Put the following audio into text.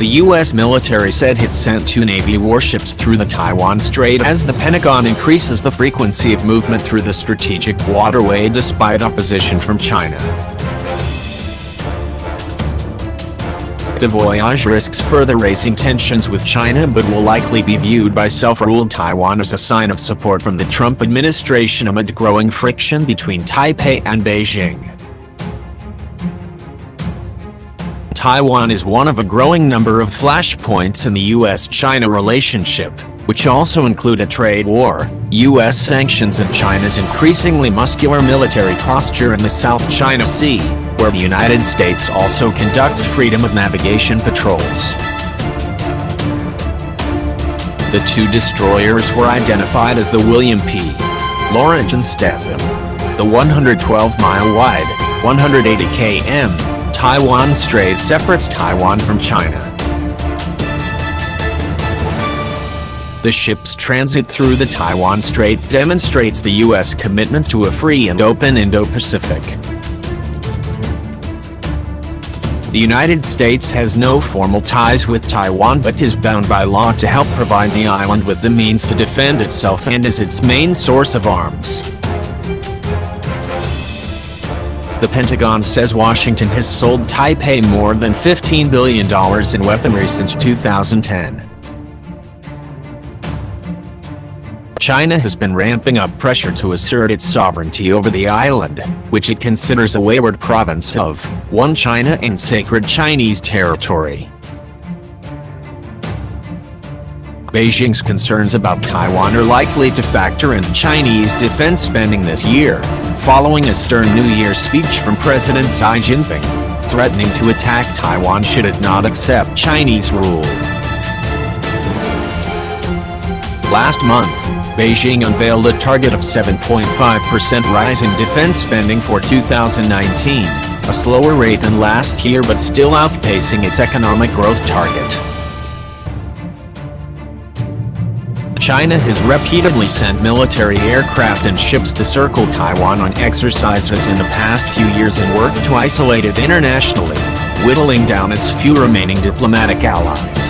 The U.S. military said it sent 2 Navy warships through the Taiwan Strait as the Pentagon increases the frequency of movement through the strategic waterway despite opposition from China. The voyage risks further raising tensions with China but will likely be viewed by self-ruled Taiwan as a sign of support from the Trump administration amid growing friction between Taipei and Beijing. Taiwan is one of a growing number of flashpoints in the U.S.-China relationship, which also include a trade war, U.S. sanctions and China's increasingly muscular military posture in the South China Sea, where the United States also conducts freedom of navigation patrols. The 2 destroyers were identified as the William P. Lawrence and Stetham. The 112-mile-wide, 180 km, Taiwan Strait separates Taiwan from China. The ship's transit through the Taiwan Strait demonstrates the U.S. commitment to a free and open Indo-Pacific. The United States has no formal ties with Taiwan but is bound by law to help provide the island with the means to defend itself and is its main source of arms. The Pentagon says Washington has sold Taipei more than $15 billion in weaponry since 2010. China has been ramping up pressure to assert its sovereignty over the island, which it considers a wayward province of one China and sacred Chinese territory. Beijing's concerns about Taiwan are likely to factor in Chinese defense spending this year, following a stern New Year's speech from President Xi Jinping, threatening to attack Taiwan should it not accept Chinese rule. Last month, Beijing unveiled a target of 7.5% rise in defense spending for 2019, a slower rate than last year but still outpacing its economic growth target. China has repeatedly sent military aircraft and ships to circle Taiwan on exercises in the past few years and worked to isolate it internationally, whittling down its few remaining diplomatic allies.